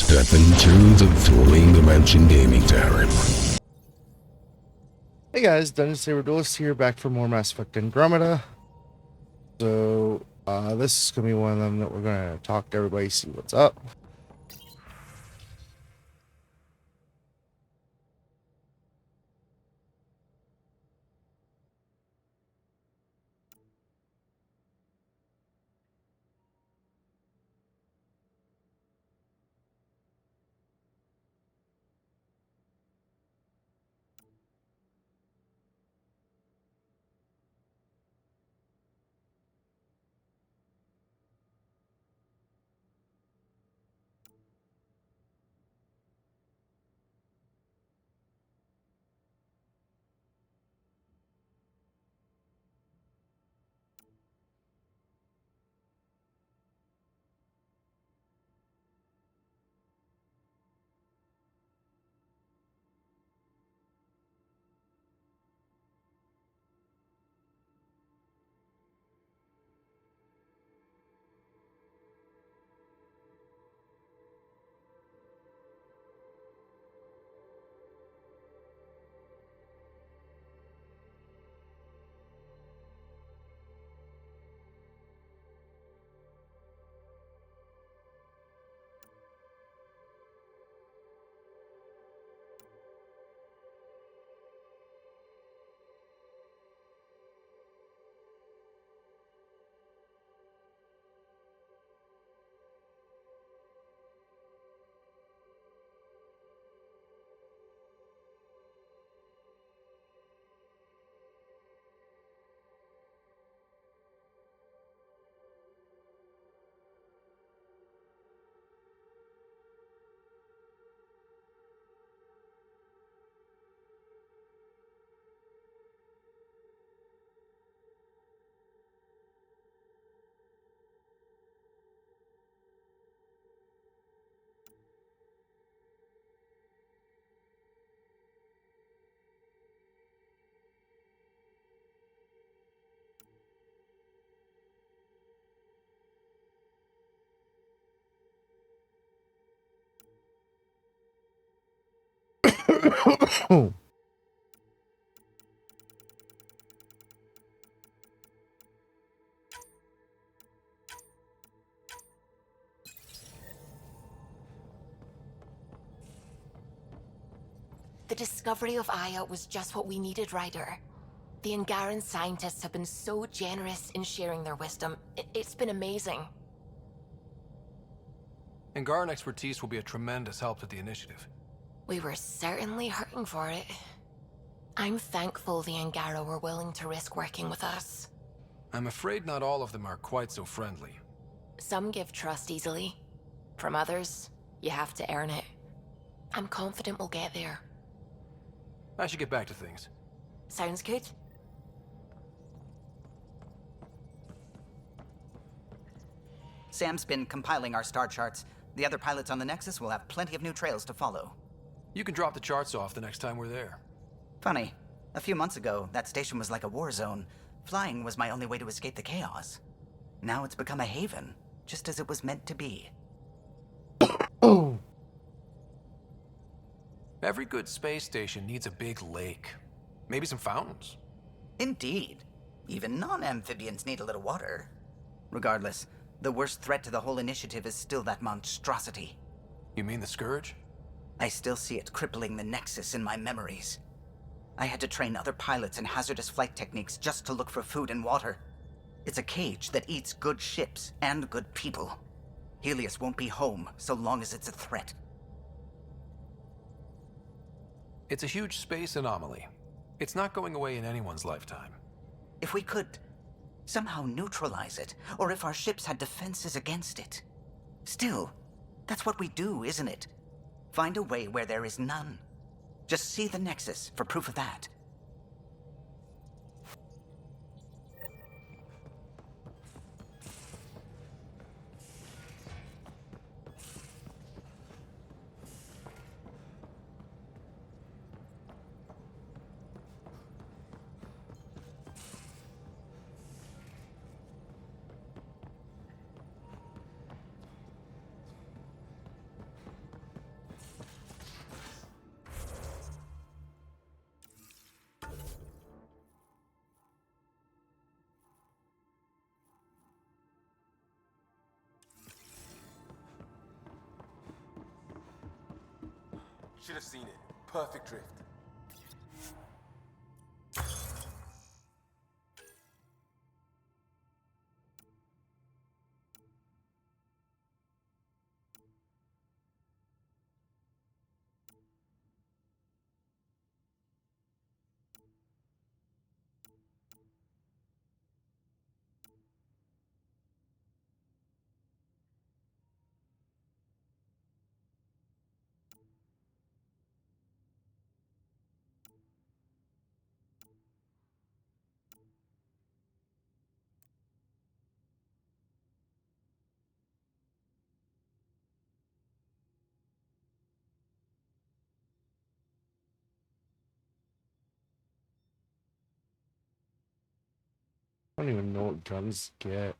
Step into the Dueling Dimension Gaming Tavern. Hey guys, Dungeon Saber Duelist here, back for more Mass Effect Andromeda. So, this is going to be one of them that we're going to talk to everybody, see what's up. The discovery of Aya was just what we needed, Ryder. The Angaran scientists have been so generous in sharing their wisdom. It's been amazing. Angaran expertise will be a tremendous help to the initiative. We were certainly hurting for it. I'm thankful the Angara were willing to risk working with us. I'm afraid not all of them are quite so friendly. Some give trust easily. From others, you have to earn it. I'm confident we'll get there. I should get back to things. Sounds good. Sam's been compiling our star charts. The other pilots on the Nexus will have plenty of new trails to follow. You can drop the charts off the next time we're there. Funny, a few months ago, that station was like a war zone. Flying was my only way to escape the chaos. Now it's become a haven, just as it was meant to be. Oh, Every good space station needs a big lake. Maybe some fountains. Indeed. Even non-amphibians need a little water. Regardless, the worst threat to the whole initiative is still that monstrosity. You mean the Scourge? I still see it crippling the Nexus in my memories. I had to train other pilots in hazardous flight techniques just to look for food and water. It's a cage that eats good ships and good people. Helios won't be home so long as it's a threat. It's a huge space anomaly. It's not going away in anyone's lifetime. If we could somehow neutralize it, or if our ships had defenses against it. Still, that's what we do, isn't it? Find a way where there is none. Just see the Nexus for proof of that. Should have seen it. Perfect drift. I don't even know what guns get.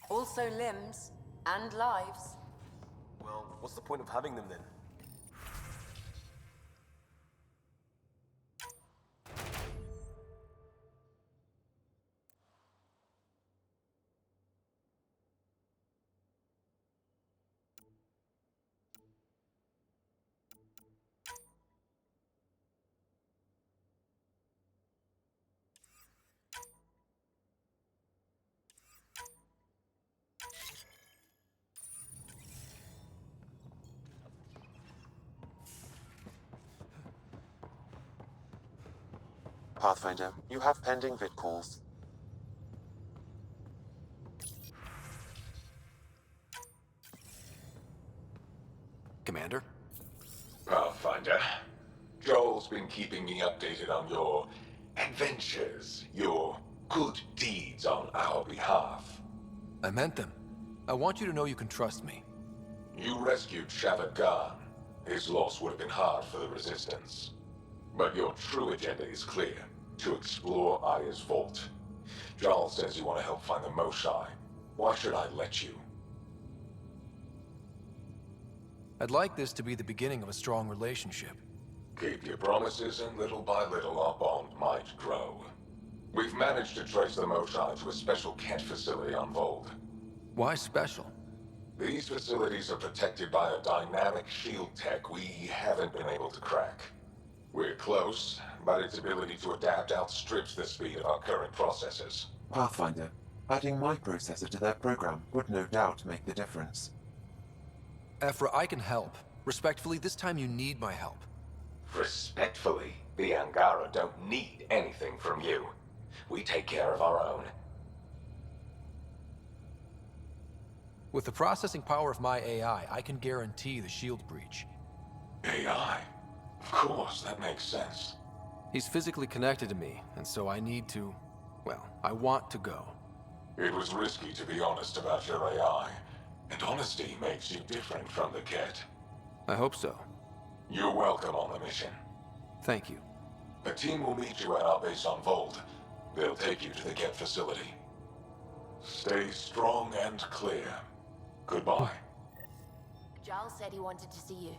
Also limbs and lives. Well, what's the point of having them then? Pathfinder, you have pending vid calls. Commander? Pathfinder, Joel's been keeping me updated on your adventures, your good deeds on our behalf. I meant them. I want you to know you can trust me. You rescued Shavad Khan. His loss would have been hard for the Resistance. But your true agenda is clear, to explore Aya's vault. Jarl says you want to help find the Moshae. Why should I let you? I'd like this to be the beginning of a strong relationship. Keep your promises, and little by little our bond might grow. We've managed to trace the Moshai to a special Kent facility on Vold. Why special? These facilities are protected by a dynamic shield tech we haven't been able to crack. We're close, but its ability to adapt outstrips the speed of our current processors. Pathfinder, adding my processor to their program would no doubt make the difference. Ephra, I can help. Respectfully, this time you need my help. Respectfully, the Angara don't need anything from you. We take care of our own. With the processing power of my AI, I can guarantee the shield breach. AI? Of course, that makes sense. He's physically connected to me, and so I need to... well, I want to go. It was risky to be honest about your AI, and honesty makes you different from the Ket. I hope so. You're welcome on the mission. Thank you. A team will meet you at our base on Vold. They'll take you to the Ket facility. Stay strong and clear. Goodbye. Giles said he wanted to see you.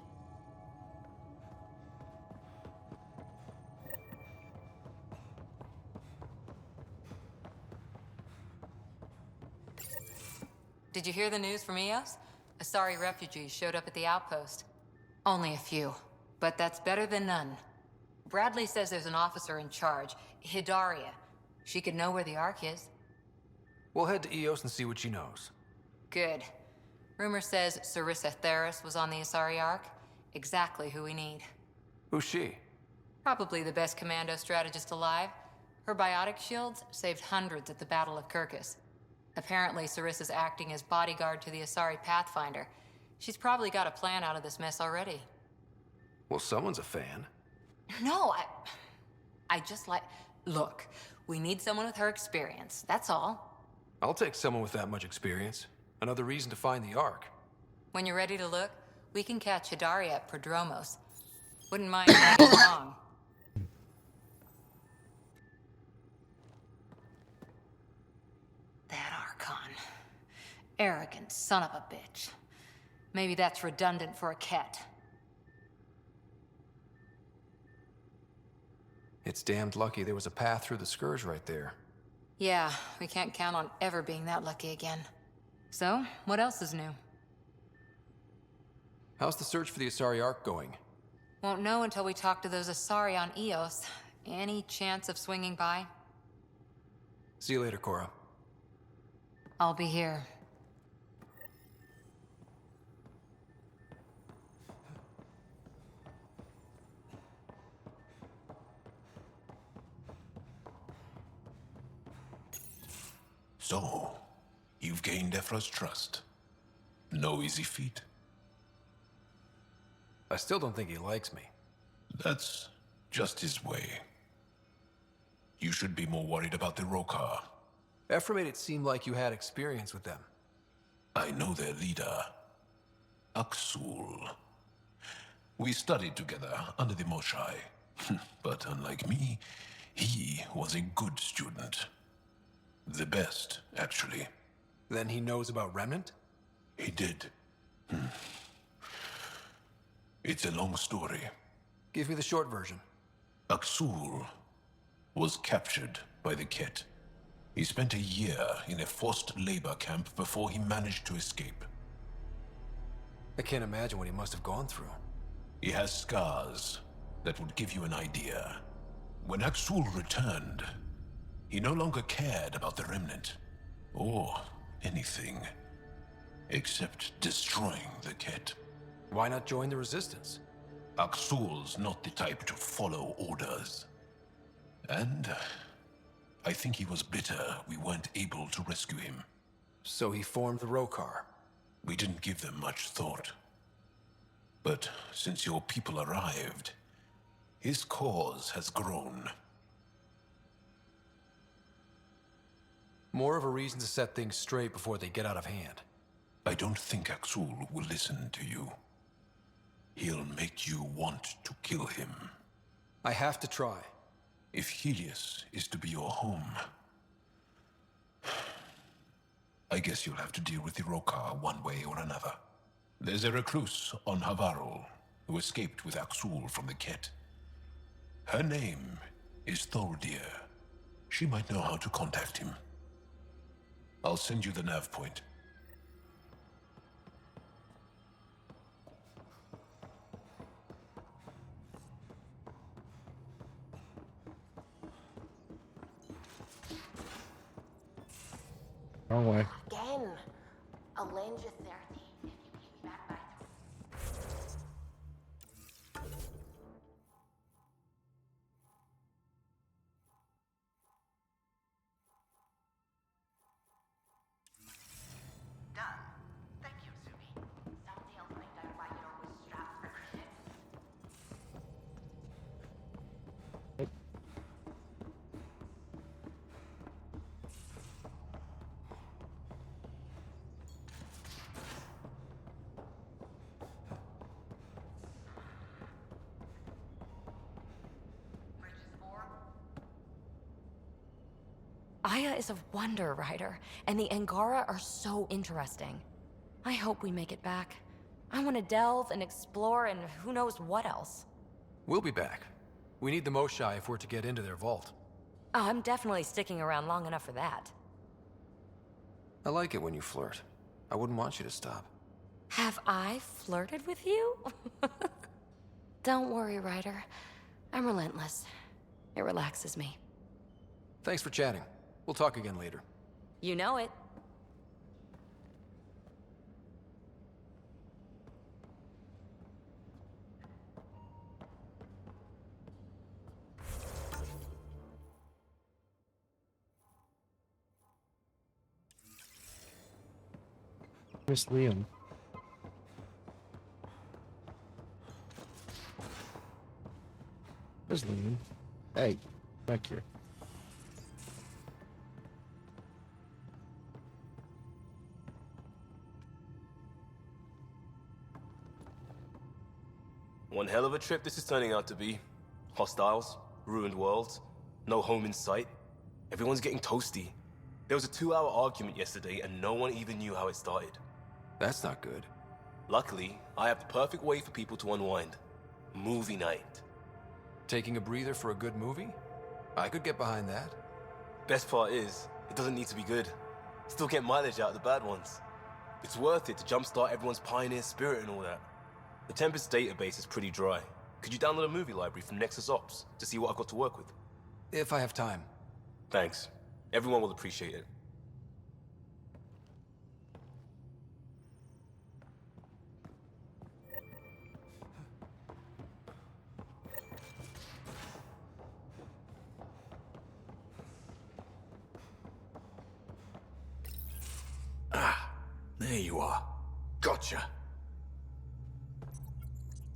Did you hear the news from Eos? Asari refugees showed up at the outpost. Only a few, but that's better than none. Bradley says there's an officer in charge, Hidaria. She could know where the Ark is. We'll head to Eos and see what she knows. Good. Rumor says Sarissa Theris was on the Asari Ark. Exactly who we need. Who's she? Probably the best commando strategist alive. Her biotic shields saved hundreds at the Battle of Kirkus. Apparently, Sarissa's acting as bodyguard to the Asari Pathfinder. She's probably got a plan out of this mess already. Well, someone's a fan. No, I just like... Look, we need someone with her experience, that's all. I'll take someone with that much experience. Another reason to find the Ark. When you're ready to look, we can catch Hidaria at Prodromos. Wouldn't mind tagging along. That Archon. Arrogant son of a bitch. Maybe that's redundant for a cat. It's damned lucky there was a path through the Scourge right there. Yeah, we can't count on ever being that lucky again. So, what else is new? How's the search for the Asari Ark going? Won't know until we talk to those Asari on Eos. Any chance of swinging by? See you later, Cora. I'll be here. So, you've gained Ephra's trust. No easy feat. I still don't think he likes me. That's just his way. You should be more worried about the Rokar. Ephra made it seem like you had experience with them. I know their leader, Aksul. We studied together under the Moshai. But unlike me, he was a good student. The best, actually. Then he knows about Remnant? He did. It's a long story. Give me the short version. Aksul was captured by the Ket. He spent a year in a forced labor camp before he managed to escape. I can't imagine what he must have gone through. He has scars that would give you an idea. When Aksul returned, he no longer cared about the Remnant, or anything, except destroying the Ket. Why not join the Resistance? Aksul's not the type to follow orders. And I think he was bitter we weren't able to rescue him. So he formed the Rokar. We didn't give them much thought. But since your people arrived, his cause has grown. More of a reason to set things straight before they get out of hand. I don't think Aksul will listen to you. He'll make you want to kill him. I have to try. If Helios is to be your home, I guess you'll have to deal with the Rokar one way or another. There's a recluse on Havarul who escaped with Aksul from the Ket. Her name is Thordir. She might know how to contact him. I'll send you the nav point. Wrong way. Again. I'll lend you 30 if you pay me back by Done. Thank you, Subi. someday I'll find out why you're always strapped for cricket. Aya is a wonder, Ryder, and the Angara are so interesting. I hope we make it back. I want to delve and explore and who knows what else. We'll be back. We need the Moshai if we're to get into their vault. Oh, I'm definitely sticking around long enough for that. I like it when you flirt. I wouldn't want you to stop. Have I flirted with you? Don't worry, Ryder. I'm relentless. It relaxes me. Thanks for chatting. We'll talk again later. You know it. Miss Liam. Where's Liam? Hey, back here. One hell of a trip this is turning out to be. Hostiles, ruined worlds, no home in sight. Everyone's getting toasty. There was a 2-hour argument yesterday and no one even knew how it started. That's not good. Luckily, I have the perfect way for people to unwind. Movie night. Taking a breather for a good movie? I could get behind that. Best part is, it doesn't need to be good. Still get mileage out of the bad ones. It's worth it to jumpstart everyone's pioneer spirit and all that. The Tempest database is pretty dry. Could you download a movie library from Nexus Ops to see what I've got to work with? If I have time. Thanks. Everyone will appreciate it. There you are. Gotcha.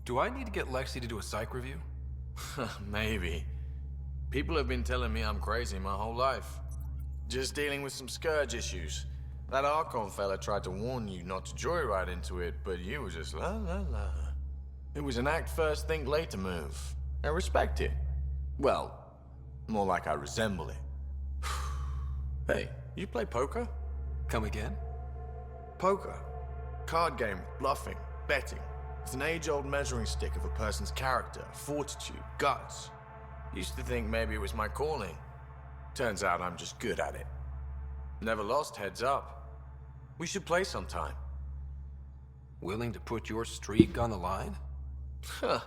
Do I need to get Lexi to do a psych review? Maybe. People have been telling me I'm crazy my whole life. Just dealing with some scourge issues. That Archon fella tried to warn you not to joyride into it, but you were just la la la. It was an act first, think later move. I respect it. Well, more like I resemble it. Hey, you play poker? Come again? Poker. Card game, bluffing, betting. It's an age-old measuring stick of a person's character, fortitude, guts. Used to think maybe it was my calling. Turns out I'm just good at it. Never lost, heads up. We should play sometime. Willing to put your streak on the line? Huh.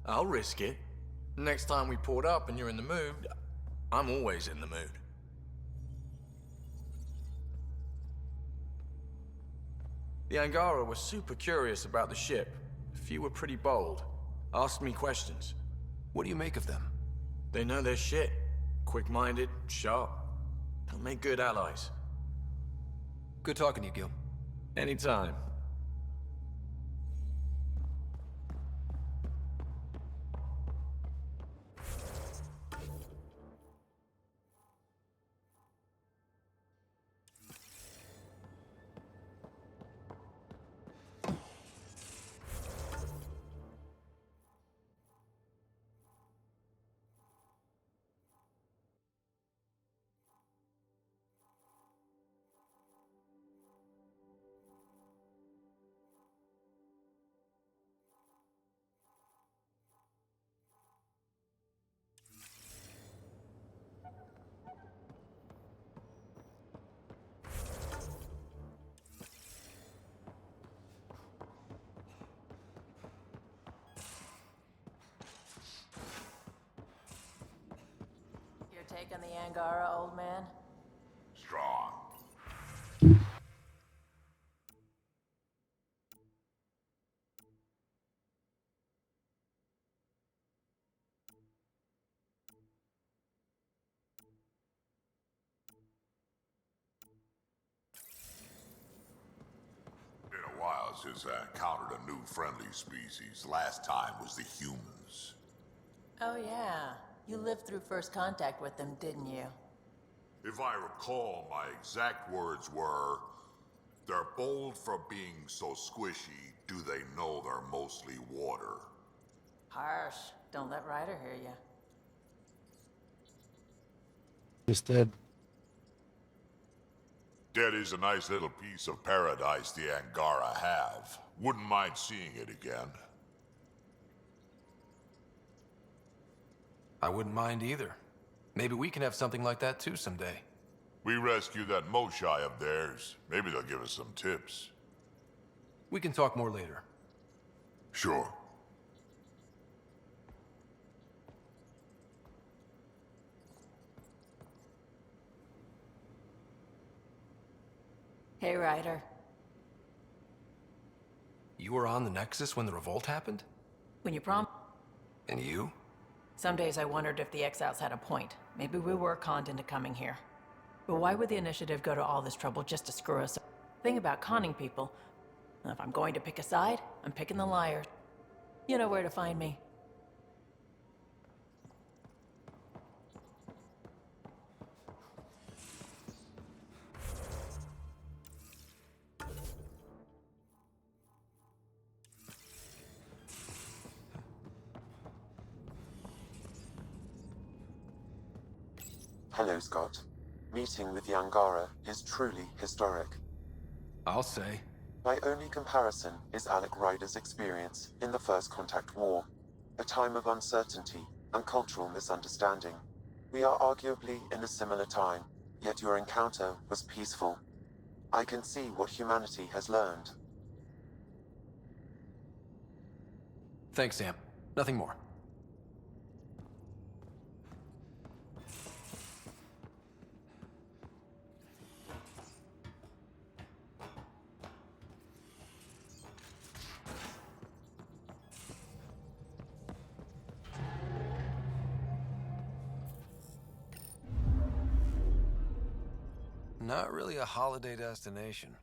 I'll risk it. Next time we port up and you're in the mood, I'm always in the mood. The Angara were super curious about the ship. A few were pretty bold. Asked me questions. What do you make of them? They know their shit. Quick-minded, sharp. They'll make good allies. Good talking to you, Gil. Anytime. take on the Angara, old man? Strong. Been a while since I encountered a new friendly species. Last time was the humans. Oh yeah, you lived through first contact with them, didn't you? If I recall, my exact words were, "They're bold for being so squishy, do they know they're mostly water?" Harsh. Don't let Ryder hear you. Just did. That is a nice little piece of paradise the Angara have. Wouldn't mind seeing it again. I wouldn't mind either. Maybe we can have something like that too someday. We rescue that Moshai of theirs. Maybe they'll give us some tips. We can talk more later. Sure. Hey, Ryder. You were on the Nexus when the revolt happened? When you And you? Some days I wondered if the Exiles had a point. Maybe we were conned into coming here. But why would the Initiative go to all this trouble just to screw us up? Thing about conning people, if I'm going to pick a side, I'm picking the liar. You know where to find me. Hello, Scott. Meeting with the Angara is truly historic. I'll say. My only comparison is Alec Ryder's experience in the First Contact War, a time of uncertainty and cultural misunderstanding. We are arguably in a similar time, yet your encounter was peaceful. I can see what humanity has learned. Thanks, Sam. Nothing more. Not really a holiday destination.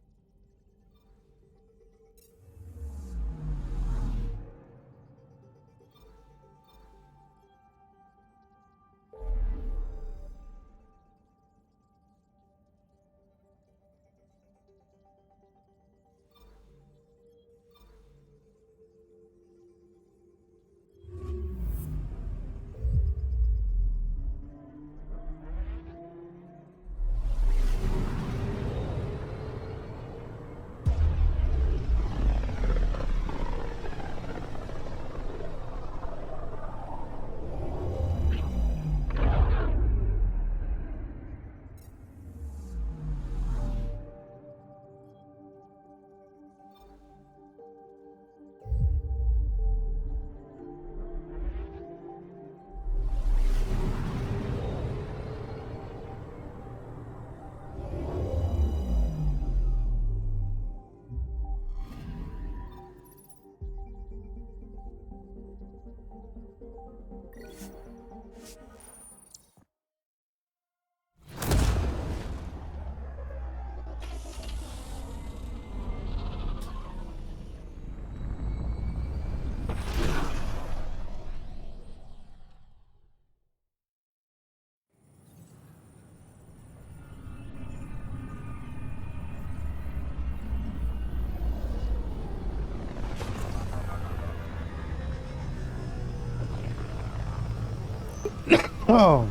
Oh.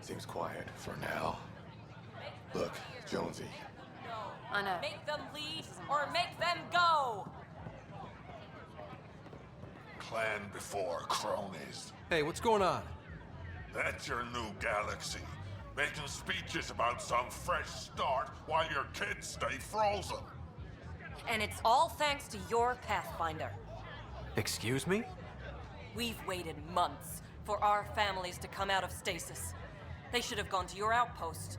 Seems quiet for now. Look, Jonesy. I know. Make them leave or make them go! Clan before cronies. Hey, what's going on? That's your new galaxy. Making speeches about some fresh start while your kids stay frozen. And it's all thanks to your Pathfinder. Excuse me? We've waited months for our families to come out of stasis. They should have gone to your outpost.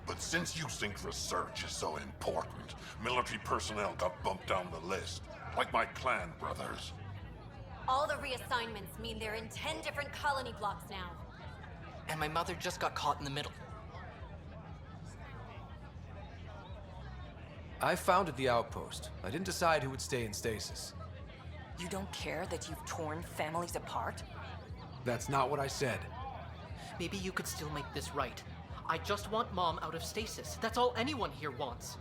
But since you think research is so important, military personnel got bumped down the list. Like my clan brothers. All the reassignments mean they're in 10 different colony blocks now. And my mother just got caught in the middle. I founded the outpost. I didn't decide who would stay in stasis. You don't care that you've torn families apart? That's not what I said. Maybe you could still make this right. I just want Mom out of stasis. That's all anyone here wants.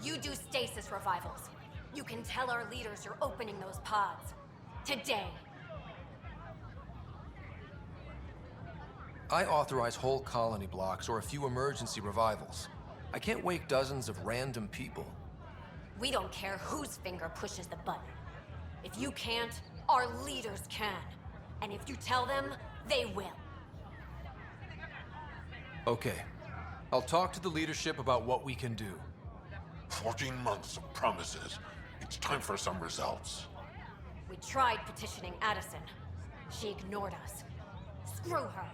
You do stasis revivals. You can tell our leaders you're opening those pods. Today. I authorize whole colony blocks or a few emergency revivals. I can't wake dozens of random people. We don't care whose finger pushes the button. If you can't, our leaders can. And if you tell them, they will. Okay. I'll talk to the leadership about what we can do. 14 months of promises. It's time for some results. We tried petitioning Addison. She ignored us. Screw her.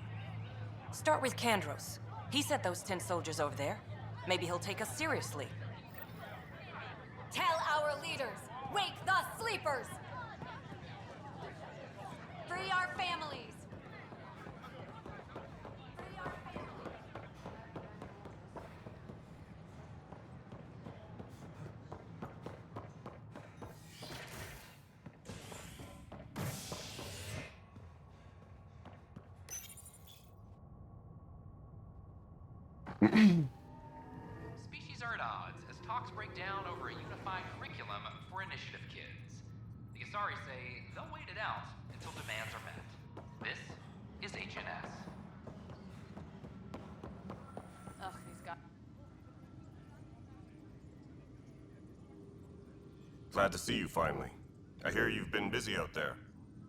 Start with Kandros. He sent those 10 soldiers over there. Maybe he'll take us seriously. Tell our leaders, wake the sleepers! Free our families! Species are at odds as talks break down over a unified curriculum for initiative kids. The Asari say they'll wait it out until demands are met. This is HNS. Ugh, these guys. Glad to see you finally. I hear you've been busy out there.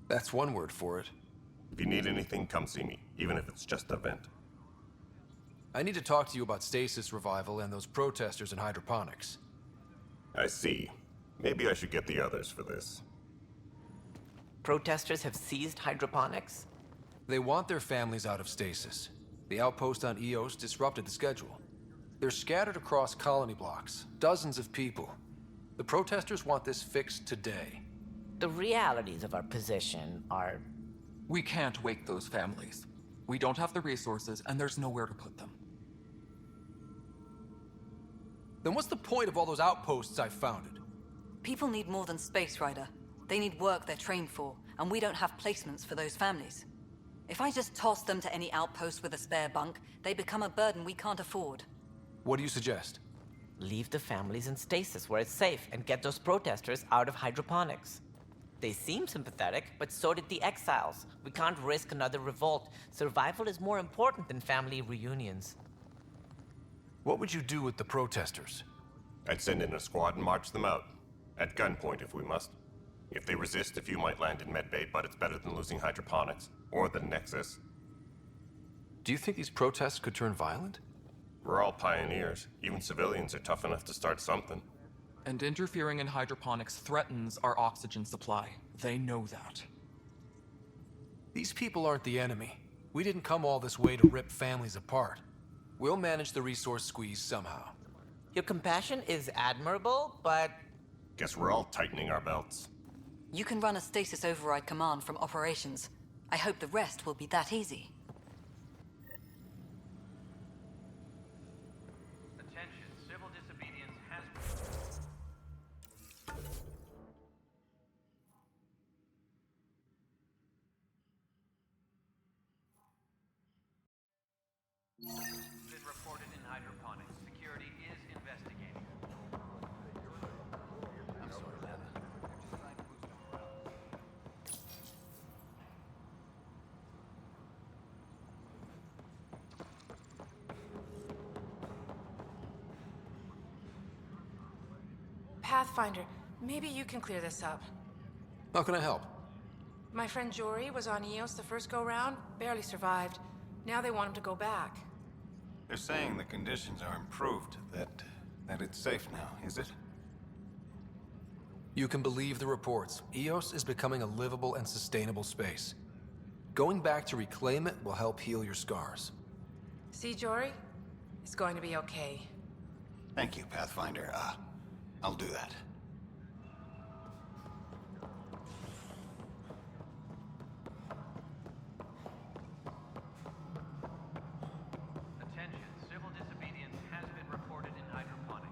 That's one word for it. If you need anything, come see me, even if it's just a vent. I need to talk to you about stasis revival and those protesters in hydroponics. I see. Maybe I should get the others for this. Protesters have seized hydroponics? They want their families out of stasis. The outpost on Eos disrupted the schedule. They're scattered across colony blocks, dozens of people. The protesters want this fixed today. The realities of our position are... We can't wake those families. We don't have the resources, and there's nowhere to put them. Then what's the point of all those outposts I founded? People need more than space, Ryder. They need work they're trained for, and we don't have placements for those families. If I just toss them to any outpost with a spare bunk, they become a burden we can't afford. What do you suggest? Leave the families in stasis where it's safe and get those protesters out of hydroponics. They seem sympathetic, but so did the exiles. We can't risk another revolt. Survival is more important than family reunions. What would you do with the protesters? I'd send in a squad and march them out. At gunpoint if we must. If they resist, a few might land in medbay, but it's better than losing hydroponics. Or the Nexus. Do you think these protests could turn violent? We're all pioneers. Even civilians are tough enough to start something. And interfering in hydroponics threatens our oxygen supply. They know that. These people aren't the enemy. We didn't come all this way to rip families apart. We'll manage the resource squeeze somehow. Your compassion is admirable, but... Guess we're all tightening our belts. You can run a stasis override command from operations. I hope the rest will be that easy. Attention, civil disobedience has been reported in hydroponics. Security is investigating. I'm sorry, Lana. Pathfinder, maybe you can clear this up. How can I help? My friend Jory was on Eos the first go-round, barely survived. Now they want him to go back. They're saying the conditions are improved, that it's safe now, is it? You can believe the reports. Eos is becoming a livable and sustainable space. Going back to reclaim it will help heal your scars. See, Jory? It's going to be okay. Thank you, Pathfinder. I'll do that. Attention, civil disobedience has been reported in hydroponics.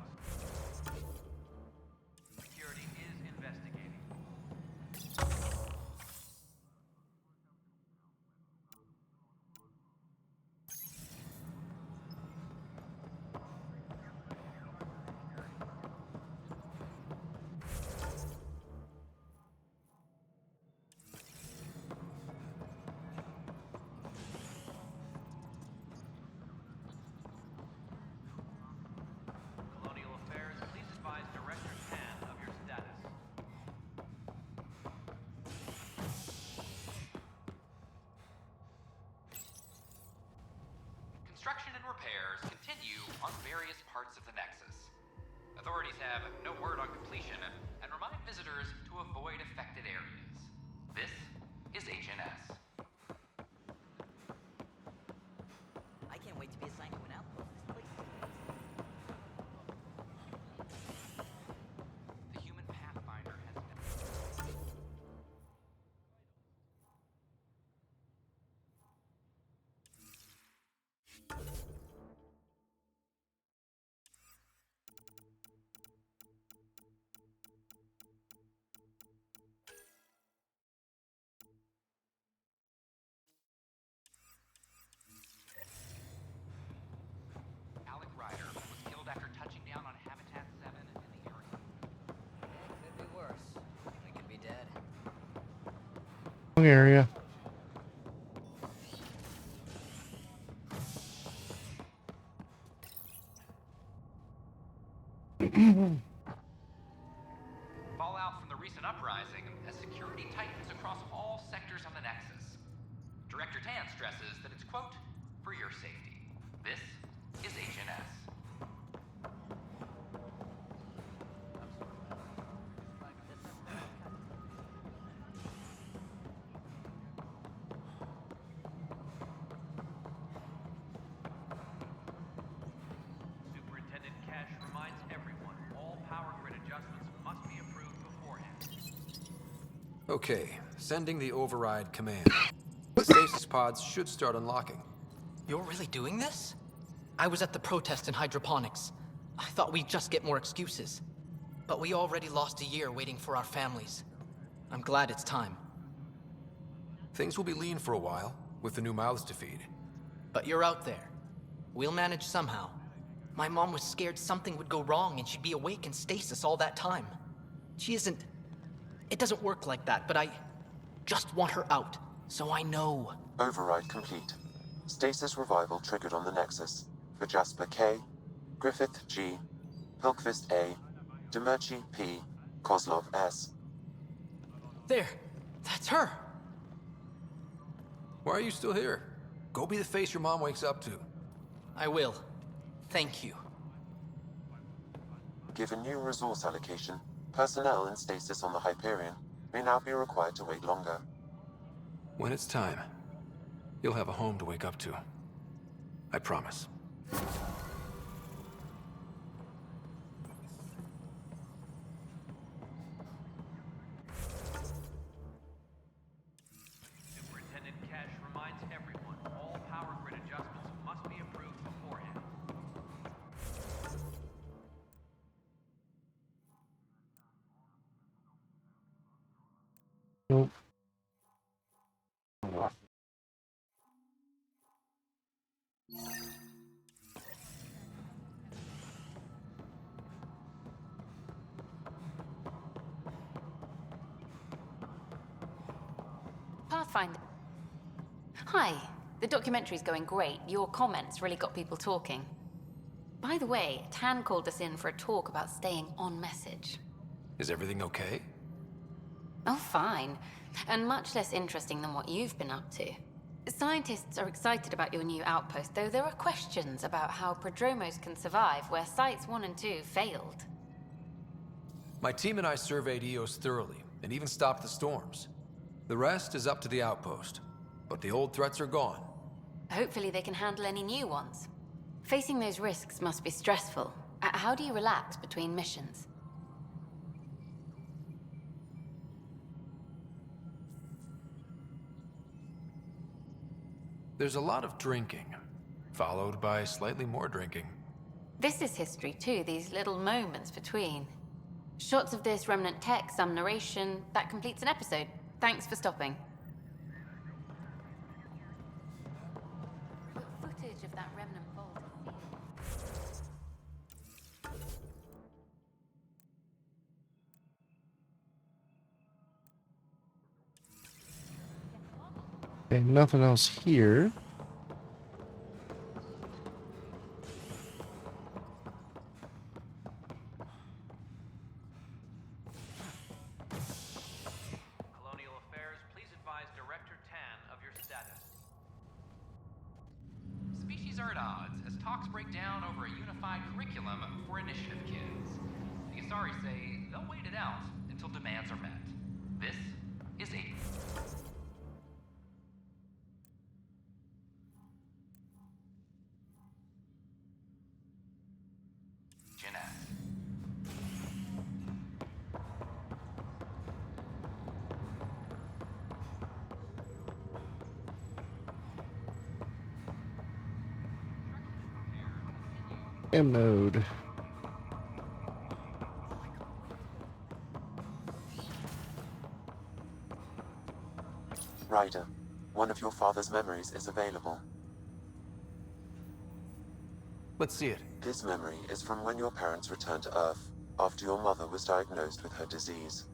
Security is investigating. Colonial Affairs, please advise Director Tan of your status. Construction and repairs continue on various parts of the Nexus. Authorities have no word on completion and remind visitors to avoid affected areas. This is Agent S. I can't wait to be assigned to an outpost. This place The human Pathfinder has been... Ryder was killed after touching down on Habitat 7 in the area. could be worse. We could be dead. Wrong area. Fallout from the recent uprising has security tightens across all sectors of the Nexus. Director Tan stresses that it's, quote, for your safety. This is Agent S. Superintendent Cash reminds everyone all power grid adjustments must be approved beforehand. Okay, sending the override command. The stasis pods should start unlocking. You're really doing this? I was at the protest in hydroponics. I thought we'd just get more excuses. But we already lost a year waiting for our families. I'm glad it's time. Things will be lean for a while, with the new mouths to feed. But you're out there. We'll manage somehow. My mom was scared something would go wrong and she'd be awake in stasis all that time. She isn't... It doesn't work like that, but I just want her out, so I know. Override complete. Stasis revival triggered on the Nexus. For Jasper K, Griffith G, Pilkvist A, Demerchi P, Kozlov S. There! That's her! Why are you still here? Go be the face your mom wakes up to. I will. Thank you. Given new resource allocation, personnel in stasis on the Hyperion may now be required to wait longer. When it's time, you'll have a home to wake up to. I promise. Superintendent Cash reminds everyone all power grid adjustments must be approved beforehand. Nope. Pathfinder. Hi. The documentary's going great. Your comments really got people talking. By the way, Tan called us in for a talk about staying on message. Is everything okay? Oh, fine. And much less interesting than what you've been up to. Scientists are excited about your new outpost, though there are questions about how prodromos can survive where Sites 1 and 2 failed. My team and I surveyed Eos thoroughly, and even stopped the storms. The rest is up to the outpost, but the old threats are gone. Hopefully they can handle any new ones. Facing those risks must be stressful. How do you relax between missions? There's a lot of drinking, followed by slightly more drinking. This is history too, these little moments between. Shots of this remnant tech, some narration, that completes an episode. Thanks for stopping. Footage of that remnant vault. Okay, nothing else here. Colonial Affairs, please advise Director Tan of your status. Species are at odds as talks break down over a unified curriculum for initiative kids. The Asari say they'll wait it out until demands are met. This is a Jeanette. M node. Ryder, one of your father's memories is available. Let's see it. This memory is from when your parents returned to Earth, after your mother was diagnosed with her disease.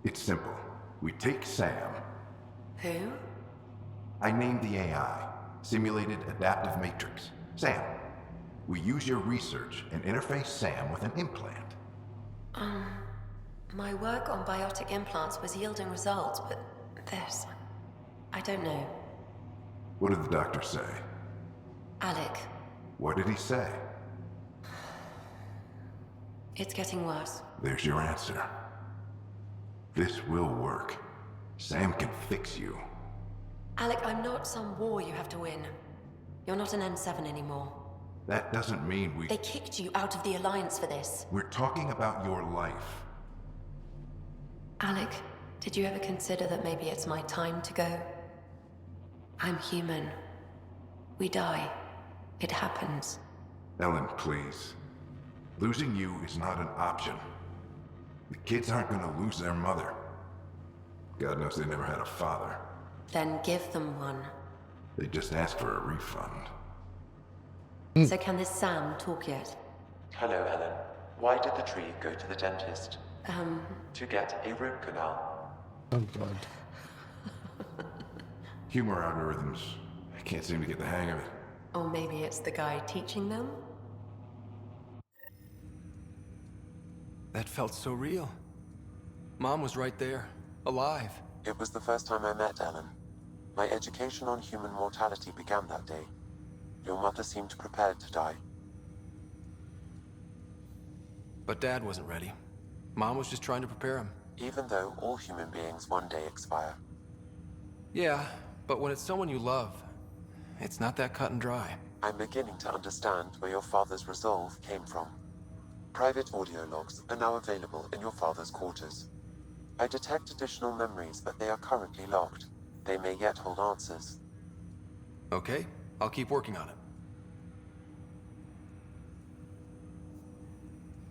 It's simple. We take Sam. Who? I named the AI, Simulated Adaptive Matrix. Sam. We use your research and interface Sam with an implant. My work on biotic implants was yielding results, but this... I don't know. What did the doctor say? Alec, What did he say? it's getting worse. There's your answer. This will work. Sam can fix you. Alec, I'm not some war you have to win. You're not an N7 anymore. That doesn't mean we... They kicked you out of the Alliance for this. We're talking about your life. Alec, did you ever consider that maybe it's my time to go? I'm human. We die. It happens. Ellen, please. Losing you is not an option. The kids aren't gonna lose their mother. God knows they never had a father. Then give them one. They just asked for a refund. So can this Sam talk yet? Hello, Ellen. Why did the tree go to the dentist? To get a root canal. Oh god. Humor algorithms. I can't seem to get the hang of it. Or maybe it's the guy teaching them? That felt so real. Mom was right there, alive. It was the first time I met Ellen. My education on human mortality began that day. Your mother seemed prepared to die. But Dad wasn't ready. Mom was just trying to prepare him. Even though all human beings one day expire. Yeah, but when it's someone you love, it's not that cut and dry. I'm beginning to understand where your father's resolve came from. Private audio logs are now available in your father's quarters. I detect additional memories, but they are currently locked. They may yet hold answers. Okay, I'll keep working on it.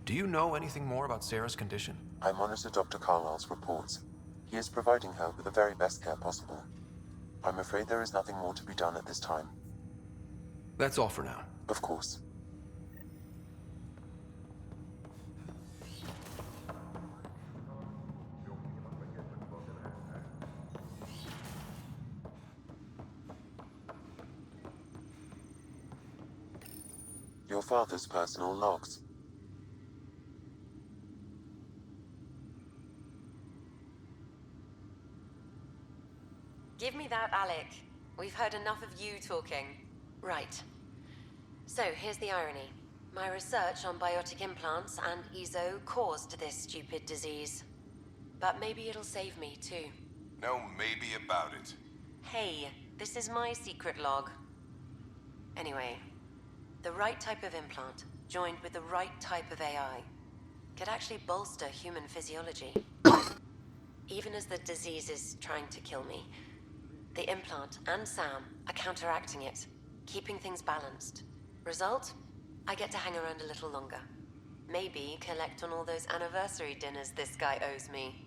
Do you know anything more about Sarah's condition? I monitor Dr. Carlisle's reports. He is providing her with the very best care possible. I'm afraid there is nothing more to be done at this time. That's all for now. Of course. Your father's personal logs. Alec. We've heard enough of you talking. Right. So, here's the irony. My research on biotic implants and EZO caused this stupid disease. But maybe it'll save me, too. No maybe about it. Hey, this is my secret log. Anyway, the right type of implant, joined with the right type of AI, could actually bolster human physiology. Even as the disease is trying to kill me, the implant and Sam are counteracting it, keeping things balanced. Result? I get to hang around a little longer. Maybe collect on all those anniversary dinners this guy owes me.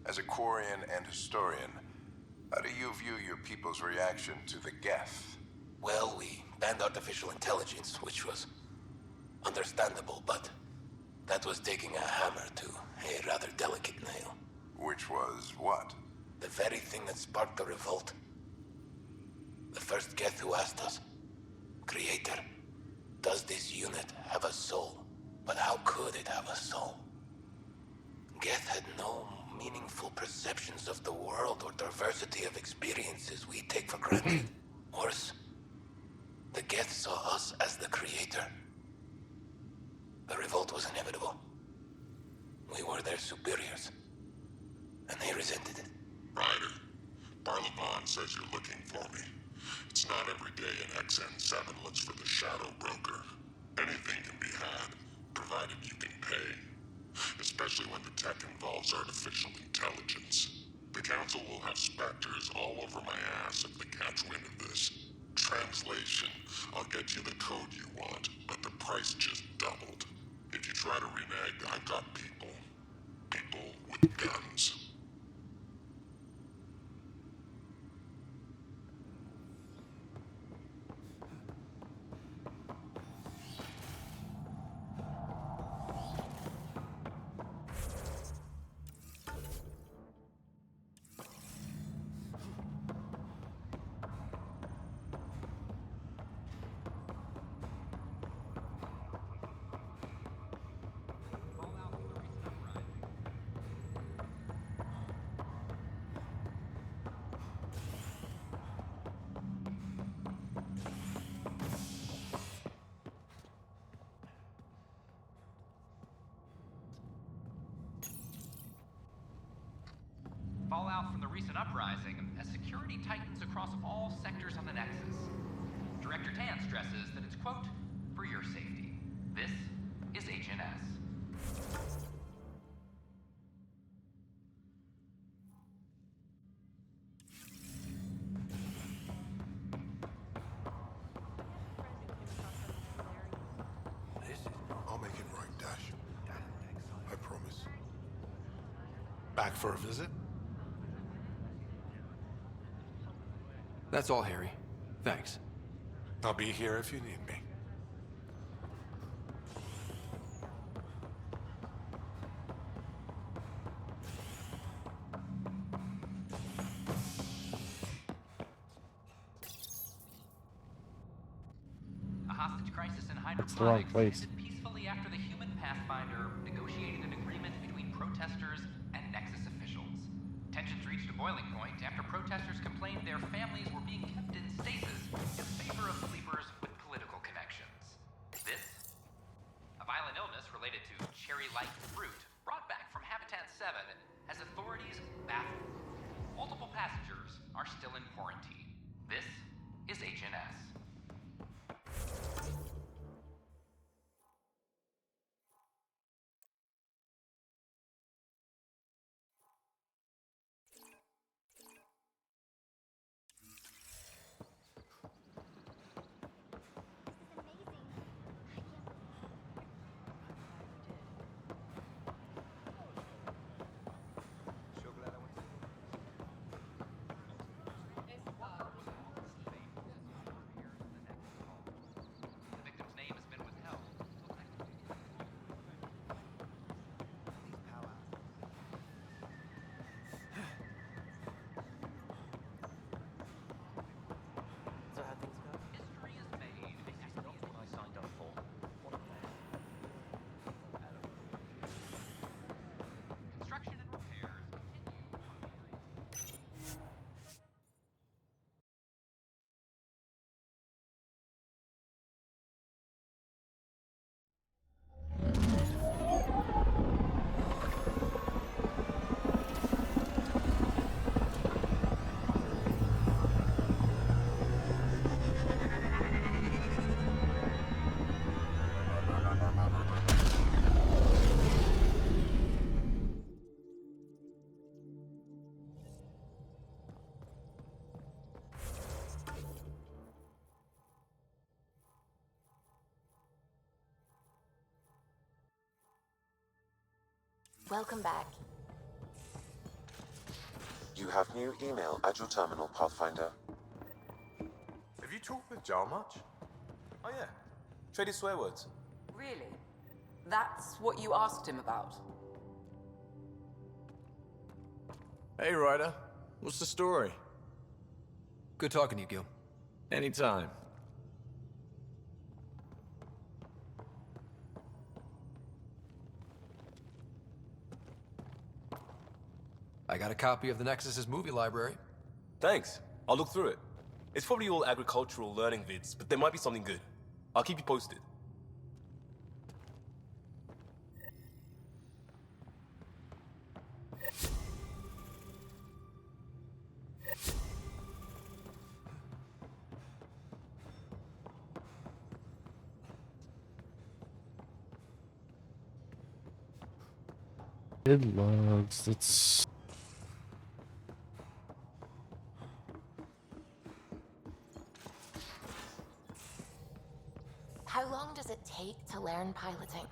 As a Quarian and historian, how do you view your people's reaction to the Geth? Well, we banned artificial intelligence, which was understandable, but that was taking a hammer to a rather delicate nail. Which was what? The very thing that sparked the revolt. The first Geth who asked us, Creator, does this unit have a soul? But how could it have a soul? Geth had no meaningful perceptions of the world or diversity of experiences we take for granted. Worse, the Geth saw us as the Creator. The revolt was inevitable. We were their superiors, and they resented it. Ryder, Barlavon says you're looking for me. It's not every day an XN7 looks for the Shadow Broker. Anything can be had, provided you can pay. Especially when the tech involves artificial intelligence. The Council will have specters all over my ass if they catch wind of this. Translation, I'll get you the code you want, but the price just doubled. If you try to renege, I've got people. People with guns. Fallout from the recent uprising as security tightens across all sectors on the Nexus. Director Tan stresses that it's, quote, for your safety. This is HNS. I'll make it right, Dash. I promise. Back for a visit? That's all, Harry. Thanks. I'll be here if you need me. A hostage crisis in It's the wrong hydroponics place. ended peacefully after the human Pathfinder negotiated an agreement between protesters and Nexus officials. Tensions reached a boiling point after protesters complained their families were being kept in stasis in favor of sleepers with political connections. This, a violent illness related to cherry-like fruit brought back from Habitat 7, has authorities baffled. Multiple passengers are still in quarantine. This is HNS. Welcome back. You have new email at your terminal, Pathfinder. Have you talked with Jar much? Oh yeah, traded swear words. Really? That's what you asked him about? Hey, Ryder. What's the story? Good talking to you, Gil. Anytime. I got a copy of the Nexus's movie library. Thanks. I'll look through it. It's probably all agricultural learning vids, but there might be something good. I'll keep you posted. Good logs. Let's. How long does it take to learn piloting?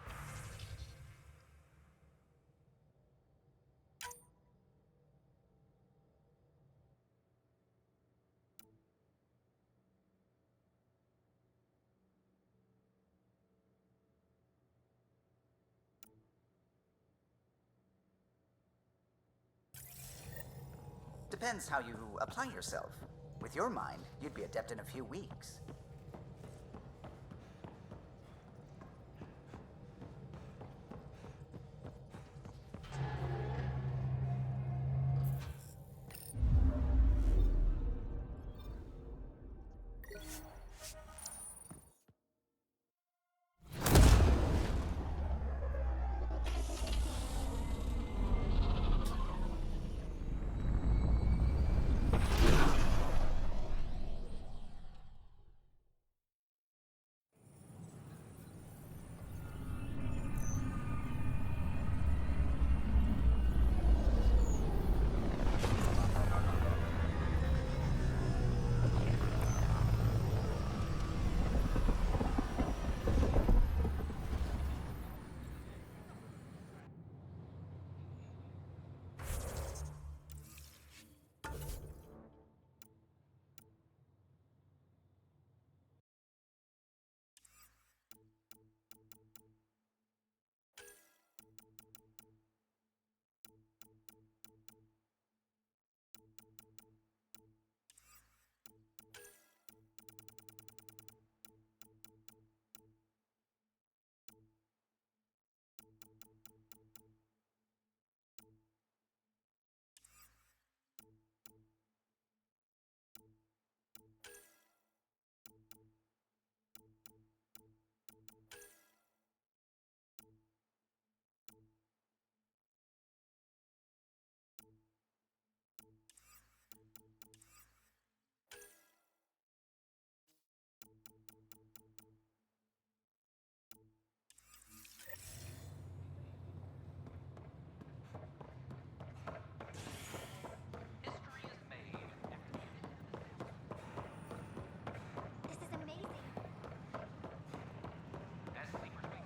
Depends how you apply yourself. With your mind, you'd be adept in a few weeks.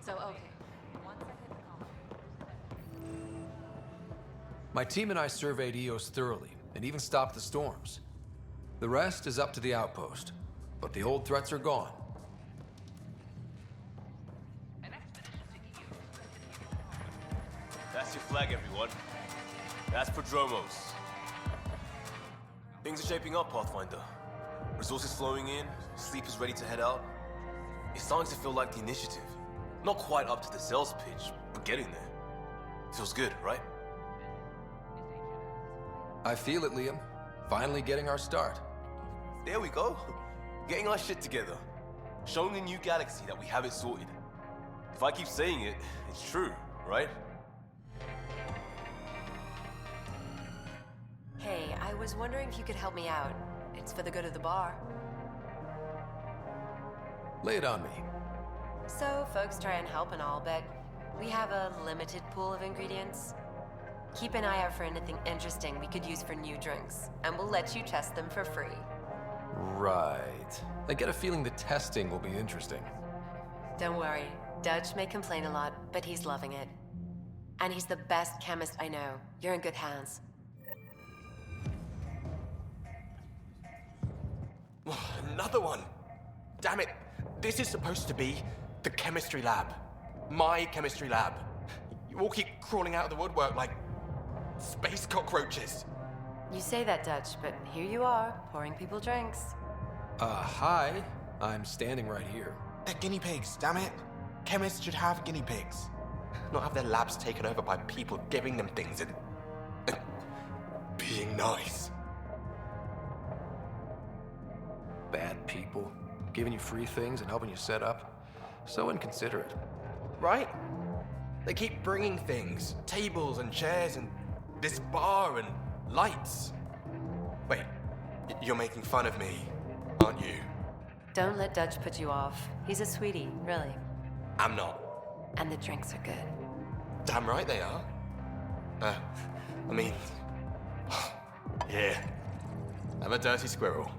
So, okay. Once I hit the My team and I surveyed Eos thoroughly, and even stopped the storms. The rest is up to the outpost, but the old threats are gone. That's your flag, everyone. That's Prodromos. Things are shaping up, Pathfinder. Resources flowing in, sleepers ready to head out. It's starting to feel like the initiative. Not quite up to the sales pitch, but getting there. Feels good, right? I feel it, Liam. Finally getting our start. There we go. Getting our shit together. Showing the new galaxy that we have it sorted. If I keep saying it, it's true, right? Hey, I was wondering if you could help me out. It's for the good of the bar. Lay it on me. So, folks try and help and all, but we have a limited pool of ingredients. Keep an eye out for anything interesting we could use for new drinks, and we'll let you test them for free. Right. I get a feeling the testing will be interesting. Don't worry, Dutch may complain a lot, but he's loving it. And he's the best chemist I know. You're in good hands. Another one! Damn it! This is supposed to be the chemistry lab. My chemistry lab. You all keep crawling out of the woodwork like space cockroaches. You say that, Dutch, but here you are, pouring people drinks. Hi. I'm standing right here. They're guinea pigs, damn it. Chemists should have guinea pigs. Not have their labs taken over by people giving them things and being nice. Bad people. Giving you free things and helping you set up. So inconsiderate. Right? They keep bringing things. Tables and chairs and this bar and lights. Wait, you're making fun of me, aren't you? Don't let Dutch put you off. He's a sweetie, really. I'm not. And the drinks are good. Damn right they are. I mean... yeah. I'm a dirty squirrel.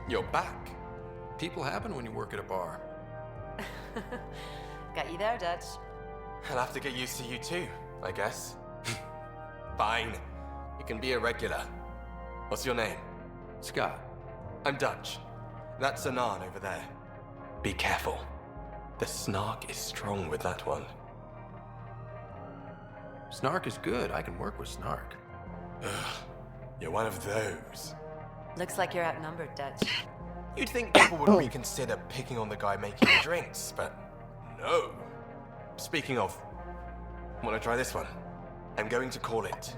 You're back. People happen when you work at a bar. Got you there, Dutch. I'll have to get used to you too, I guess. Fine. You can be a regular. What's your name? Scott. I'm Dutch. That's Anan over there. Be careful. The snark is strong with that one. Snark is good. I can work with snark. Ugh. You're one of those. Looks like you're outnumbered, Dutch. You'd think people would reconsider picking on the guy making the drinks, but no. Speaking of, wanna try this one? I'm going to call it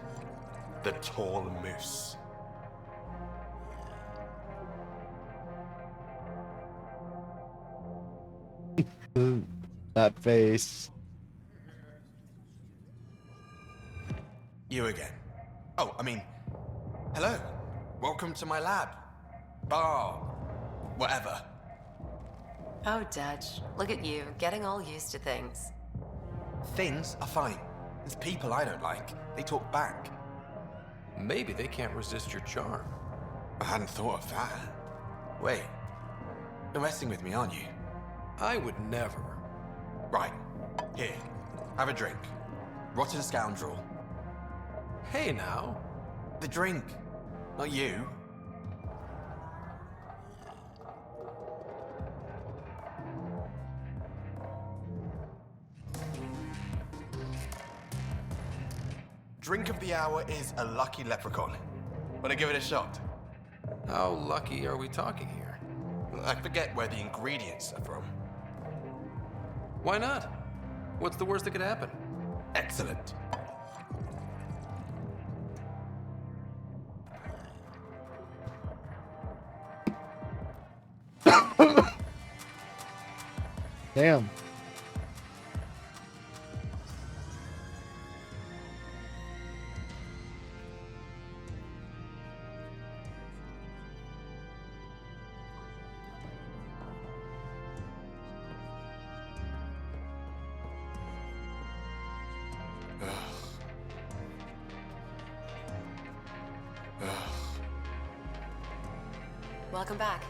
the Tall Moose. That face. You again. Oh, I mean, hello. Welcome to my lab. Bar. Whatever. Oh, Dutch. Look at you, getting all used to things. Things are fine. There's people I don't like. They talk back. Maybe they can't resist your charm. I hadn't thought of that. Wait. You're messing with me, aren't you? I would never. Right. Here. Have a drink. Rotten scoundrel. Hey now. The drink. Not you. Drink of the hour is a lucky leprechaun. Wanna give it a shot? How lucky are we talking here? I forget where the ingredients are from. Why not? What's the worst that could happen? Excellent. Damn. Welcome back.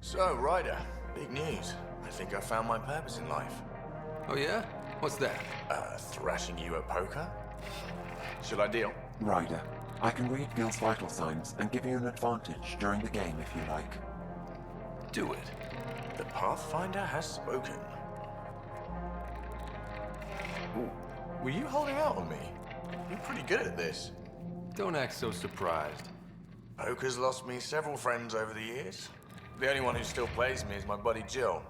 So, Ryder, big news. I think I found my purpose in life. Oh yeah? What's that? Thrashing you at poker? Should I deal? Ryder, I can read Gil's vital signs and give you an advantage during the game if you like. Do it. The Pathfinder has spoken. Ooh, were you holding out on me? You're pretty good at this. Don't act so surprised. Poker's lost me several friends over the years. The only one who still plays me is my buddy Jill.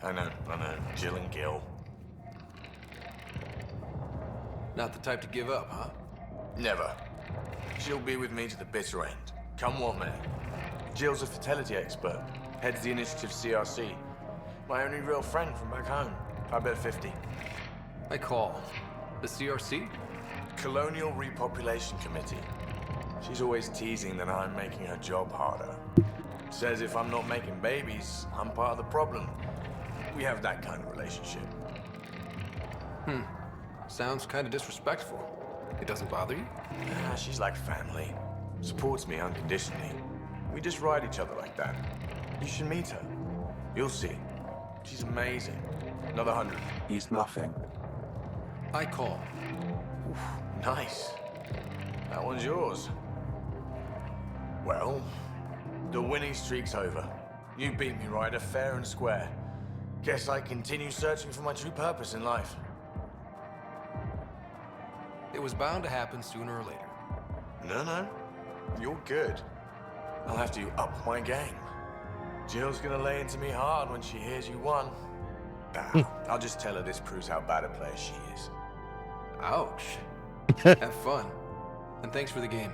I know, Jill and Gil. Not the type to give up, huh? Never. She'll be with me to the bitter end. Come what may. Jill's a fertility expert. Heads the initiative CRC. My only real friend from back home. I bet 50. I call. The CRC? Colonial Repopulation Committee. She's always teasing that I'm making her job harder. Says if I'm not making babies, I'm part of the problem. We have that kind of relationship. Sounds kind of disrespectful. It doesn't bother you? Nah, she's like family. Supports me unconditionally. We just ride each other like that. You should meet her. You'll see. She's amazing. Another 100. He's bluffing. I call. Oof, nice. That one's yours. Well, the winning streak's over. You beat me, Ryder, fair and square. Guess I continue searching for my true purpose in life. It was bound to happen sooner or later. No. You're good. I'll have to up my game. Jill's gonna lay into me hard when she hears you won. Nah, I'll just tell her this proves how bad a player she is. Ouch. Have fun. And thanks for the game.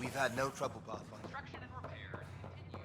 We've had no trouble, Pathfinder. Construction and repairs continue.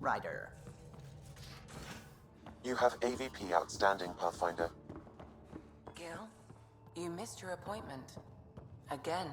Ryder. You have AVP outstanding, Pathfinder. Gil, you missed your appointment. Again.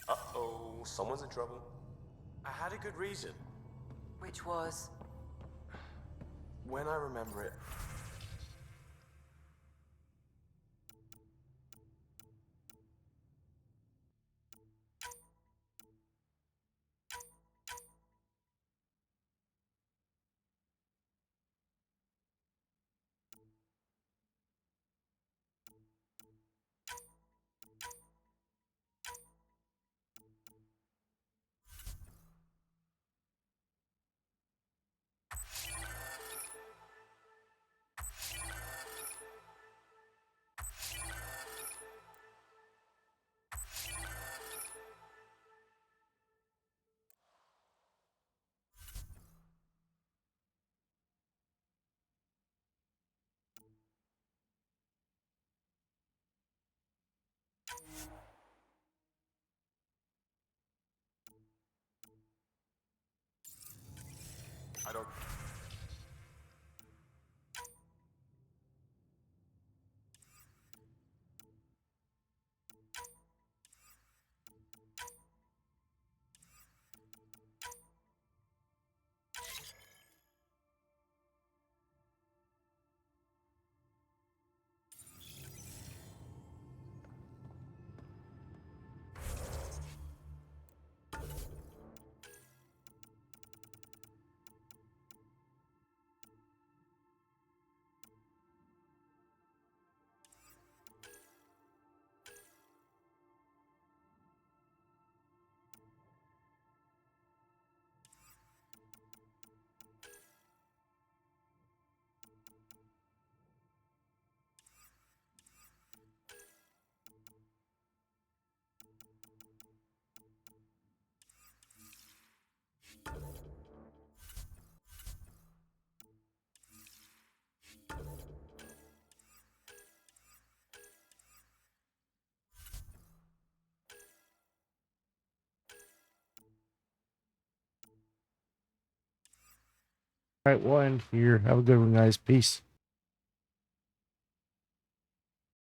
Uh-oh, someone's in trouble. I had a good reason. Which was? When I remember it. All right, we'll end here. Have a good one, guys. Peace.